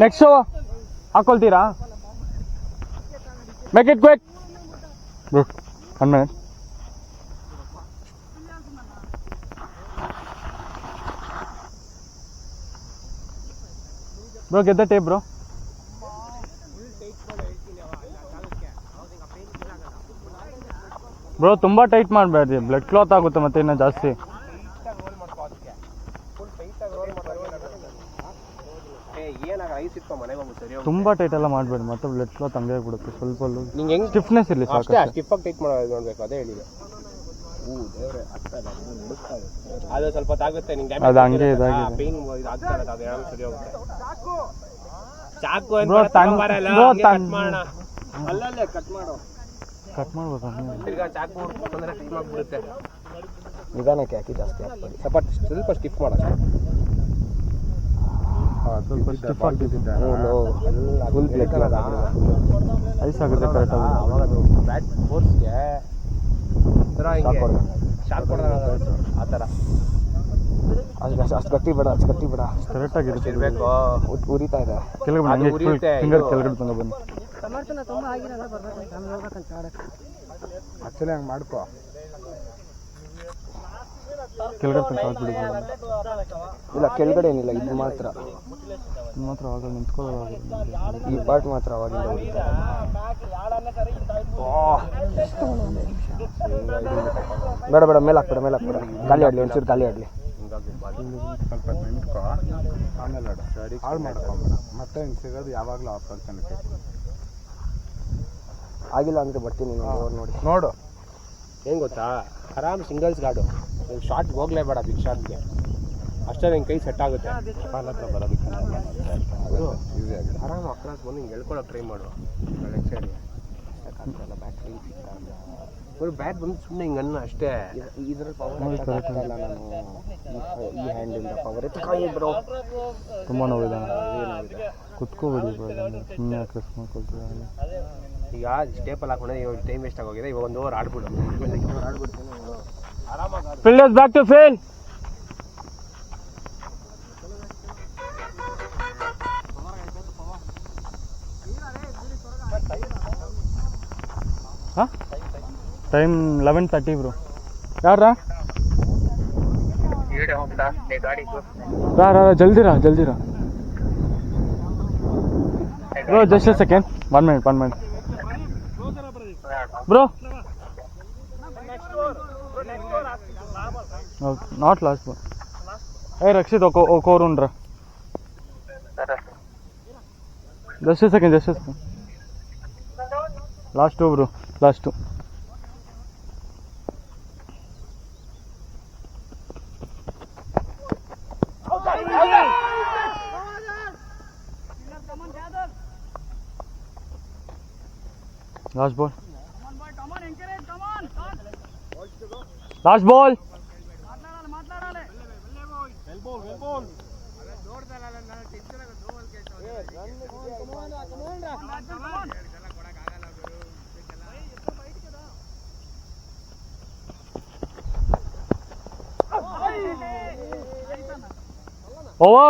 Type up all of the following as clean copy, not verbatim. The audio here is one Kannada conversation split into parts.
ನೆಕ್ಸ್ಟ್ ಹಾಕೊಳ್ತೀರಾ? Make it quick bro. 1 minute. Bro get the tape bro. Bro ತುಂಬ ಟೈಟ್ ಮಾಡಬೇಡ್ರಿ, ಬ್ಲಡ್ ಕ್ಲಾತ್ ಆಗುತ್ತೆ ಮತ್ತೆ ಇನ್ನೂ ಜಾಸ್ತಿ. ತುಂಬ ಟೈಟ್ ಎಲ್ಲ ಮಾಡಬೇಡಿ, ಮತ್ತೆ ಬ್ಲಡ್ ಕ್ಲಾತ್ ಹಂಗೆ ಆಗ್ಬಿಡುತ್ತೆ. ಸ್ವಲ್ಪ ಸ್ಟಿಫ್ನೆಸ್ ಇರಲಿ ಸಾಕು. ಟೈಟ್ ಮಾಡೋದು ನೋಡ್ಬೇಕು, ಅದೇ ಹೇಳಿದೆ. ಅದು ಸ್ವಲ್ಪ ತಾಗುತ್ತೆ ನಿಂಗೆ, ಅದು ಹಂಗೆ ಇದಾಗಿದೆ. ಪೇನ್ ಆಗ್ತಾರೆ, ಅದು ಯಾವಾಗ ಸರಿ ಹೋಗುತ್ತೆ. ಚಾಕು ಬ್ರೋ ಕಟ್ ಮಾಡೋಣ, ಅಲ್ಲಲ್ಲೇ ಕಟ್ ಮಾಡು. ಕಟ್ ಮಾಡ್ಬೇಕು ತಿರ್ಗಾ ಚಾಕು ಅಂದ್ರೆ ಟೈಮ್ ಆಗ್ಬಿಡುತ್ತೆ. ನಿಧಾನಕ್ಕೆ ಹಾಕಿ, ಜಾಸ್ತಿ ಹಾಕ್ಬೇಡಿ. ಸ್ವಲ್ಪ ಸ್ಟಿಫ್ ಮಾಡ, ಸ್ವಲ್ಪ ಸ್ಟಿಫ್ ಆಗ್ತಿದ್ದೆ. ಫುಲ್ ಬ್ಲೇಕ್ ಐಸ್ ಆಗುತ್ತೆ ಕರೆಕ್ಟಾಗಿ. ಅವಾಗ ಅದು ಬ್ಯಾಟ್ ಫೋರ್ಸ್ಗೆ ಶಾಕ್ ಕೊಡೋದಾಗ ಆ ಥರ. ಅಷ್ಟು ಗಟ್ಟಿ ಬೇಡ, ಅಷ್ಟು ಗಟ್ಟಿ ಬೇಡ, ಕರೆಕ್ಟಾಗಿರುತ್ತೆ. ಇರಬೇಕು. ಉರಿತಾ ಇದೆ ಕೆಳಗಡೆ ಫಿಂಗರ್ ಕೆಳಗಡೆ ತಂಗ ಬನ್ನಿ. ಆಕ್ಚುಲಿ ಹಂಗೆ ಮಾಡ್ಕೋ, ಕೆಳಗಡೆ ತನಕ ಹಾಕ್ಬಿಡಿ. ಇಲ್ಲ ಕೆಳಗಡೆ ಏನಿಲ್ಲ, ಇದು ಮಾತ್ರ ಆಗ ನಿಂತ್ಕೊಳ್ಳೋ ಈ ಪಾರ್ಟ್ ಮಾತ್ರ ಅವಾಗಿಂದ ಉರಿತಾ. ಬೇಡ ಬೇಡ, ಮೇಲೆ ಹಾಕ್ಬೇಡ, ಮೇಲೆ ಹಾಕ್ಬೇಡ, ಗಾಳಿ ಆಡಲಿ, ಒಂಚೂರು ಗಾಳಿ ಆಡಲಿ. ಸ್ವಲ್ಪ ನಿಂತ್ಕೊ, ಆಮೇಲೆ ಹಾಳು ಮಾಡ್ಕೊಂಬೇಡ. ಮತ್ತೆ ಹಿಂಗೆ ಸಿಗೋದು ಯಾವಾಗಲೂ ಆಪರ್ಚುನಿಟಿ. ಆಗಿಲ್ಲ ಅಂದರೆ ಬರ್ತೀನಿ ನೋಡಿ. ನೋಡು ಏನು ಗೊತ್ತಾ, ಆರಾಮ್ ಸಿಂಗಲ್ಸ್ ಗಾರ್ಡು, ಶಾರ್ಟ್ಗೆ ಹೋಗಲೇಬೇಡ, ಬಿಗ್ ಶಾರ್ಟ್ಗೆ. ಅಷ್ಟೇ ನಿಂಗೆ ಕೈ ಸೆಟ್ ಆಗುತ್ತೆ. ಕಾಲ ಹತ್ರ ಬರೋದಕ್ಕೆ ಅದು ಈಸಿ ಆಗಿದೆ. ಆರಾಮ್ ಅಕ್ರಾಸ್ ಬಂದು ಹಿಂಗೆ ಹೇಳ್ಕೊಳಕ್ಕೆ ಟ್ರೈ ಮಾಡು. ಲೆಗ್ ಸೈಡ್ಗೆ ಯಾಕಂತಲ್ಲ, ಬ್ಯಾಟ್ ಕೈ ಸಿಗ್ತಾ ಫುಲ್ ಬ್ಯಾಟ್ ಬಂದು ಸುಮ್ಮನೆ ಹಿಂಗೆ ಅನ್ನ ಅಷ್ಟೇ. ಇದ್ರಲ್ಲಿ ಪವರ್ ಇಲ್ಲ, ನಾನು ಈ ಹ್ಯಾಂಡಿಂದ ಪವರ್ ಬ್ರೋ. ತುಂಬ ನೋವಿದೆ, ಕುತ್ಕೋಬಿಡಿ ಸುಮ್ಮನೆ ಕ್ರೆಸ್ ಮಾಡ್ಕೊಳ್ತೀವಿ. ಈಗ ಸ್ಟೇಪಲ್ ಹಾಕೊಂಡೆ ಇವಾಗ ಟೈಮ್ ವೇಸ್ಟ್ ಆಗೋಗಿದೆ. ಇವಾಗ 1 ಓವರ್ ಆಡ್ಬಿಡು. Fielders back to field. ಹಾಂ ಟೈಮ್ 11:30 ಬ್ರೋ. ಯಾರ ಜಲ್ದಿ ರಾ bro. Just a second, 1 minute bro. Not last bro. Rakshith ಕೋರುಂಡ್ರ. Just a second. Last bro, last. Last ball. Last ball. Over.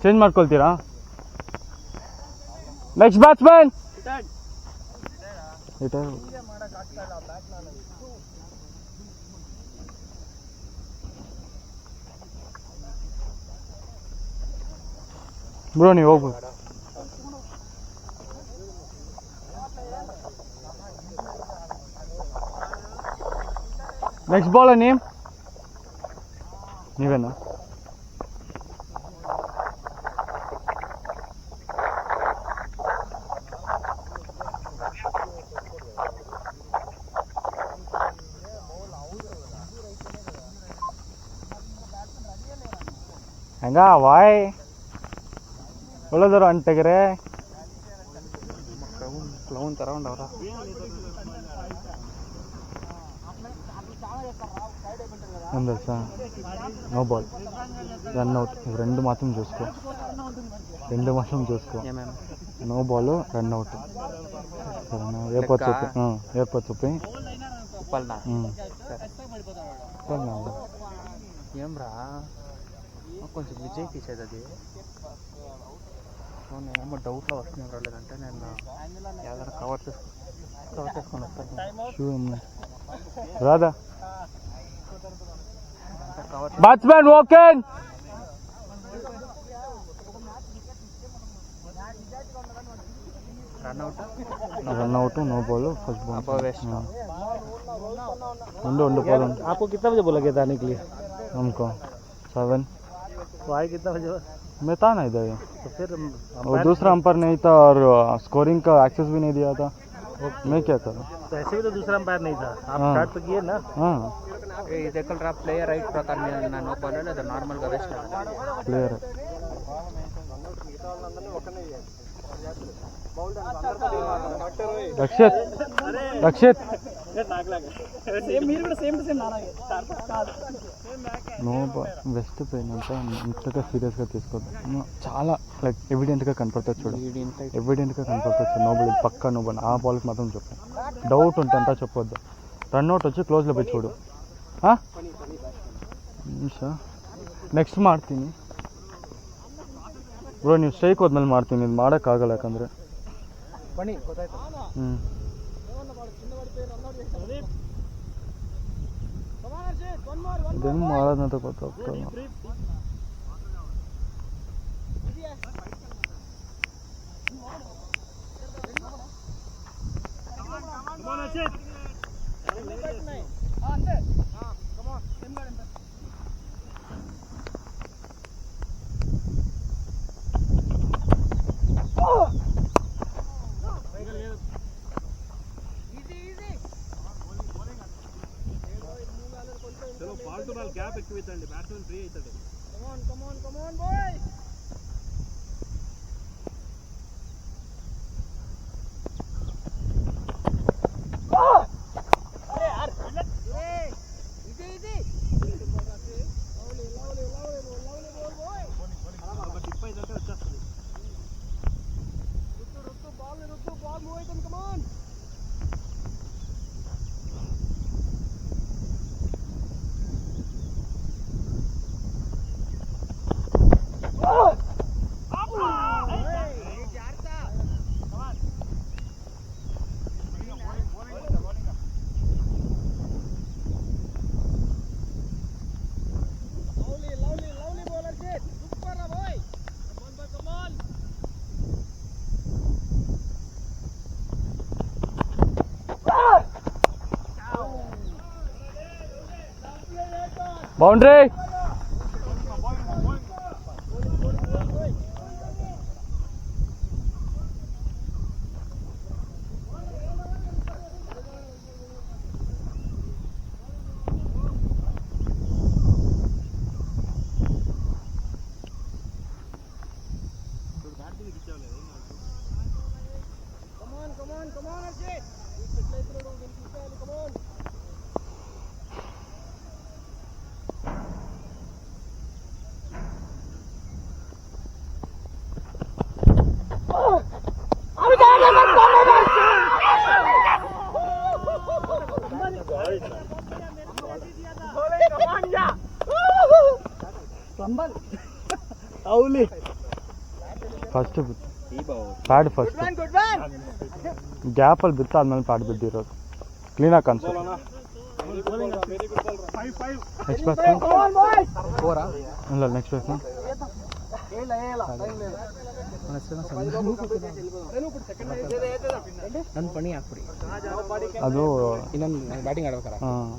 Change ಮಾಡ್ಕೊಳ್ತೀರಾ? Next batsman. ಬ್ರೋ ನೀವು ಹೋಗ್ಬೋದು. ನೆಕ್ಸ್ಟ್ ಬಾಲ್ ನೇಮ್ ನೀವೇನಾ? ಹೆಂಗ ವಾಯ್ ಒಳ್ಳೇದವ್ರು ಅಂಟೆಗ್ರೆ ಕ್ಲೌನ್ ಥರ ಉಂಡವ್ರ. ಒಂದು నో బాల్, రన్ అవుట్. రెండు మాత్రం చూసుకో, నో బాల్, రన్ అవుట్. సరేనా? ఏర్పాటు చూపి ఏం రా కొంచెం విజయ్ తీసేది అది. సో నేనేమో డౌట్లో వస్తున్నాం రాలేదంటే నేను ఏదైనా కవర్ చేసుకొని వస్తాను. రాదా కవర్ బ్యాట్స్మెన్ ఓకెన్ run out no ball first ball अब वेस्ट. उंडो बॉल आपको कितना बजे बोला गया था आने के लिए? हमको 7 तो आए कितना बजे? मैं था ना इधर. तो फिर और दूसरा अंपायर नहीं था और स्कोरिंग का एक्सेस भी नहीं दिया था. मैं क्या करूँ? तो ऐसे भी तो दूसरा अंपायर नहीं था. आप हाँ. स्टार्ट तो किए ना. हाँ ఇది ఎక్కడ ప్లేయర్ రైట్ ప్రకారం నో బాల్ లేదా నార్మల్గా waste player Rakshit Rakshit no waste pain అంటే ఇంతగా సీరియస్గా తీసుకోవద్దు. చాలా లైక్ ఎవిడెంట్గా కనపడుతుంది చూడు. ఎవిడెంట్గా కనపడుతుంది నో బాల్ పక్కా నో బాల్. ఆ బాల్కి మాత్రం చెప్పు. డౌట్ ఉంటే అంతా చెప్పొద్దు. ರನ್ಔಟ್ వచ్చి ಕ್ಲೋಸ್లో పోయి చూಡು. ನಿಮಿಷ ನೆಕ್ಸ್ಟ್ ಮಾಡ್ತೀನಿ ಬ್ರೋ. ನೀವು ಸ್ಟ್ರೈಕ್ ಹೋದ್ಮೇಲೆ ಮಾಡ್ತೀನಿ. ಇದು ಮಾಡೋಕ್ಕಾಗಲ್ಲ ಯಾಕಂದರೆ ಇದೇನು ಮಾಡೋದಂತ ಗೊತ್ತಾಗ್ತಲ್ಲ. ಗ್ಯಾಪ್ ఎక్కువైందండి. బ్యాట్స్మెన్ ఫ్రీ అవుతాడు. Come on boy. Boundary. First pad first ಗ್ಯಾಪಲ್ಲಿ ಬಿತ್ತು. ಆದ್ಮೇಲೆ ಪ್ಯಾಡ್ ಬಿದ್ದಿರೋದು ಕ್ಲೀನಾಗಿ ಕಾಣಿಸೋದು. ನೆಕ್ಸ್ಟ್ ಬ್ಯಾಟ್ಸ್ಮನ್ ಇಲ್ಲ. ನೆಕ್ಸ್ಟ್ ಬ್ಯಾಟ್ಸ್ಮನ್ ಅದು ಬ್ಯಾಟಿಂಗ್ ಆಡ್ಬೇಕಾರ. ಹಾಂ,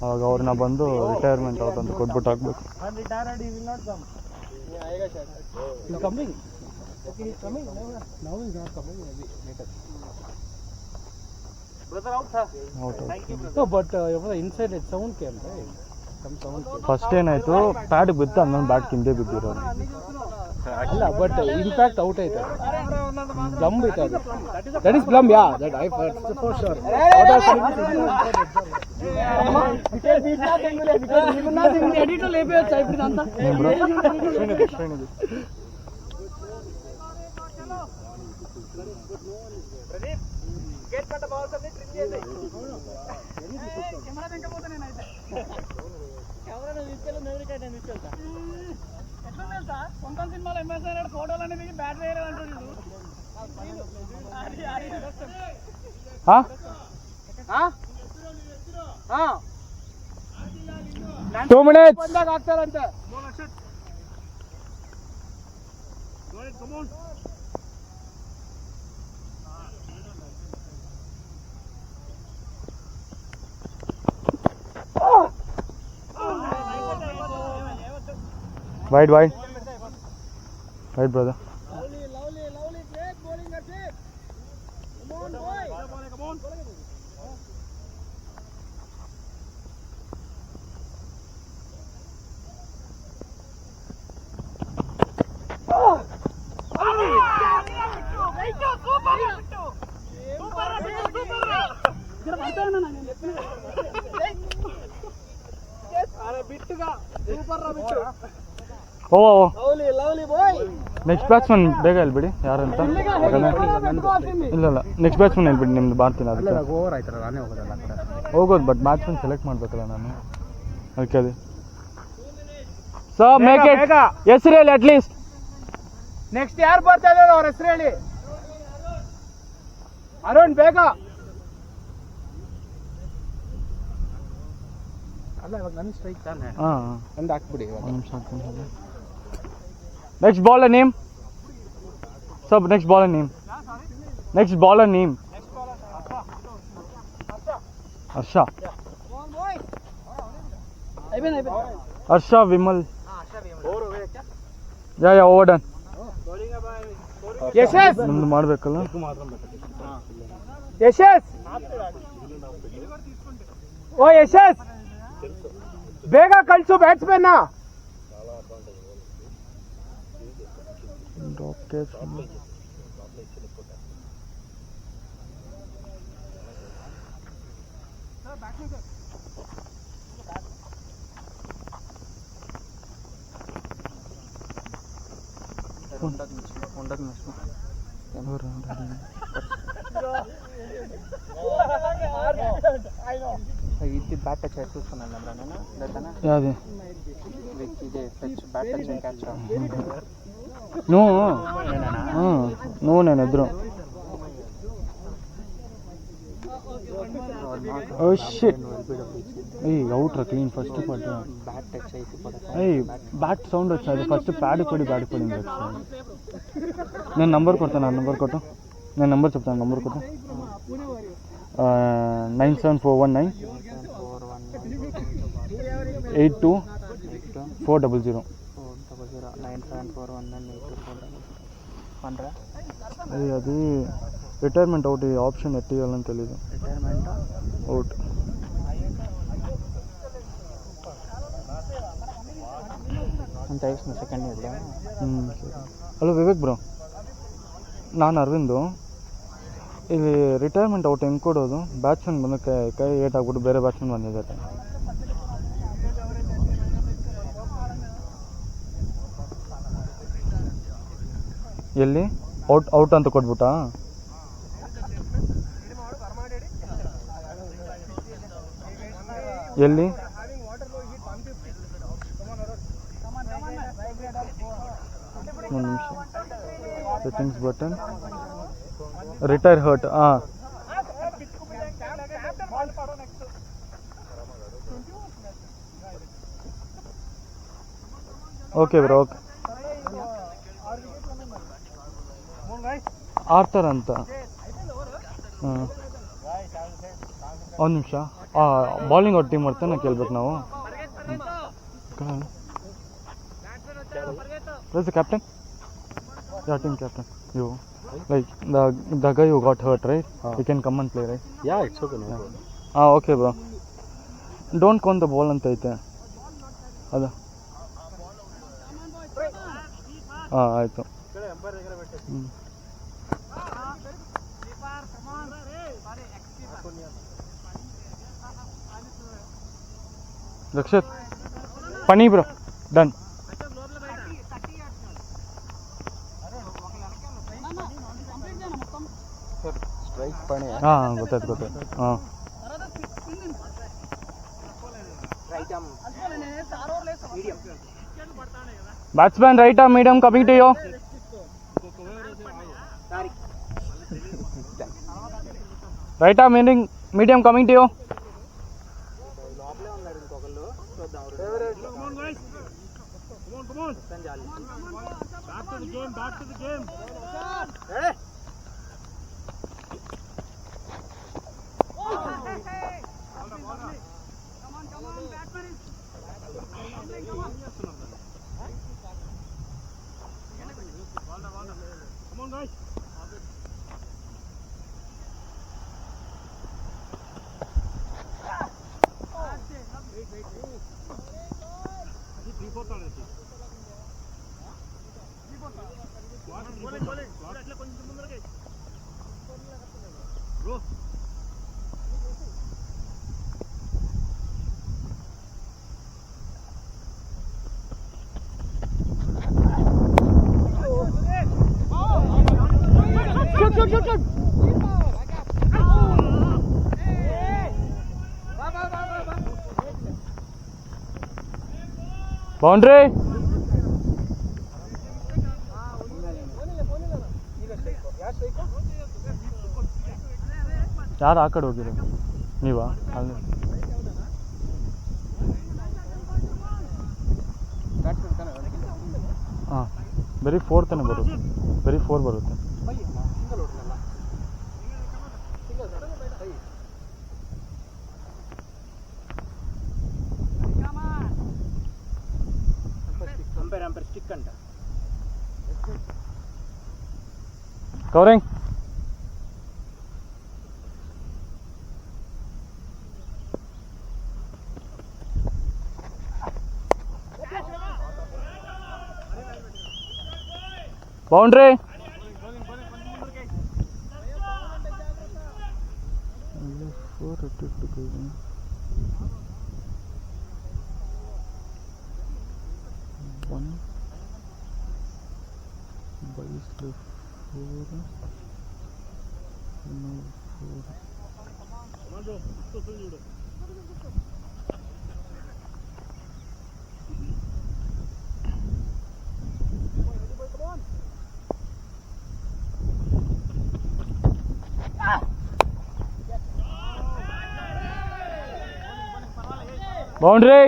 ಅವಾಗ ಅವ್ರನ್ನ ಬಂದು ರಿಟೈರ್ಮೆಂಟ್ ಅವ್ರದ್ದು ಕೊಟ್ಬಿಟ್ಟು ಹಾಕ್ಬೇಕು. ಫಸ್ಟ್ ಏನಾಯ್ತು, ಪ್ಯಾಡ್ ಬಿದ್ದು ಆಮೇಲೆ ಬ್ಯಾಟ್ ಕಿಂದೆ ಬಿದ್ದಿರೋದು. ಅಲ್ಲ, ಬಟ್ ಇಂಪ್ಯಾಕ್ಟ್ ಔಟ್ ಆಯ್ತು. ಬ್ಲಂಬ್ ಇತ್ತು ಅದು. ದಟ್ ಇಸ್ ಬ್ಲಂಬ್. Yeah, that I for sure. 2 minutes. ಆಗ್ತಾರಂತೆ. Wide, brother. Lovely, great bowling at it. Come on, boy. Next batsman ಬೇಗ ಹೇಳ್ಬಿಡಿ ಯಾರಂತ. ಇಲ್ಲ ನೆಕ್ಸ್ಟ್ ಬ್ಯಾಟ್ಸ್ಮನ್ ಹೇಳ್ಬಿಡಿ, ನಿಮ್ದು ಮಾಡ್ತೀನಿ ಅದಕ್ಕೆ. ಓವರ್ ಆಯ್ತಲ್ಲ, ನಾನೇ ಹೋಗೋದಲ್ಲ ಆ ಕಡೆ. ಹೋಗೋದು, ಬಟ್ ಬ್ಯಾಟ್ಸ್ಮನ್ ಸೆಲೆಕ್ಟ್ ಮಾಡ್ಬೇಕಲ್ಲ ನಾನು. ಅದಕ್ಕೆ ಅದು ಸೊ ಮೇಕ್ ಇಟ್ ಹೆಸರು ಹೇಳಿ ಅಟ್ಲೀಸ್ಟ್. ನೆಕ್ಸ್ಟ್ ಯಾರು ಬರ್ತಾ ಇದ್ದಾರೆ ಅವ್ರ ಹೆಸರು ಹೇಳಿ. ಅರುಣ್ ಬೇಗ. ಅಲ್ಲ ಇವಾಗ ನನ್ನ ಸ್ಟ್ರೈಕ್ ತಾನೆ. ಹಾಂ ಒಂದು ಹಾಕ್ಬಿಡಿ ಇವಾಗ. ಒಂದು ನಿಮಿಷ ಹಾಕ್ಕೊಂಡು. ನೆಕ್ಸ್ಟ್ ಬಾಲರ್ ನೇಮ್ ಸಬ್. ನೆಕ್ಸ್ಟ್ ಬಾಲರ್ ನೇಮ್ ಹರ್ಷ. ಹರ್ಷ ವಿಮಲ್. ಯಾ ಓವರ್ ಡನ್. ಯಶಸ್ ನಿಮ್ದು ಮಾಡ್ಬೇಕಲ್ಲ. ಯಶಸ್ ಓ ಯಶಸ್ ಬೇಗ ಕಳ್ಸು ಬ್ಯಾಟ್ಸ್ಮನ್. ఇది బ్యాట్ టచ్ చూస్తున్నాను యాది ఇది బ్యాట్ టచ్ క్యాచ్. నువ్వు నేను ఇద్దరు. అవుట్రా క్లీన్ ఫస్ట్ పట్టు. బ్యాట్ టచ్ అయితే బ్యాట్ సౌండ్ వచ్చాది ఫస్ట్. ప్యాడ్ పడింది నేను నంబర్ కొడతాను. నేను నంబర్ చెప్తాను. నంబర్ కొట్టు. 97419 82 400. 9741982 అది రిటైర్మెంట్ అవుట్. ఈ ఆప్షన్ ఎట్టి ఇవ్వాలని తెలీదు. Retirement out. ಅಂತ ಎಷ್ಟು ಸೆಕೆಂಡ್ ಇಲ್ಲ. ಹಲೋ ವಿವೇಕ್ ಬ್ರೋ, ನಾನು ಅರವಿಂದು. ಇಲ್ಲಿ ರಿಟೈರ್ಮೆಂಟ್ ಔಟ್ ಹೆಂಗೆ ಕೊಡೋದು? ಬ್ಯಾಟ್ಸ್ಮನ್ ಬಂದು ಕೈ ಏಟ್ ಆಗ್ಬಿಟ್ಟು ಬೇರೆ ಬ್ಯಾಟ್ಸ್ಮನ್ ಬಂದಿದ್ದಾರೆ. ಎಲ್ಲಿ ಔಟ್ ಅಂತ ಕೊಟ್ಬಿಟ್ಟಾ? ಎಲ್ಲಿ? ಒಂದು ನಿಮಿಷ. Settings button retire hurt. Okay bro, okay. ಆರ್ತರ ಅಂತ. ಒಂದು ನಿಮಿಷ. ಬಾಲಿಂಗ್ ಔಟ್ ಟೀಮ್ ಮಾಡ್ತಾನೆ ಕೇಳ್ಬೇಕು ನಾವು. Where's the captain? Yeah, team captain. You, like the guy who got hurt, right? He can come and play, right? Yeah, it's okay. Okay, bro. Don't count the ball ಅಂತ ಐತೆ ಅದು. ಆಯಿತು. ರಕ್ಷಿತ್ ಪನಿ ಬ್ರೋ, ಡನ್. ಸ್ಟ್ರೈಕ್ ಪಣಿ. ಗೊತ್ತಾಯ್ತು. Right Batsman right arm medium coming to you. Right arm medium coming to you. Back to the game. Come on, guys. Shoot. Boundary. ಯಾರು ಆ ಕಡೆ ಹೋಗಿರೋದು ನೀವಾ ಅಲ್ಲಿ ಹಾಂ ಬರೀ 4 ತಾನೇ ಬರುತ್ತೆ ಬರೀ 4 ಬರುತ್ತೆ ಅಂಪೈರ್ ಸ್ಟಿಕ್ ಅಂತ ಕವರಿಂಗ್ ಬೌಂಡ್ರಿ Boundary.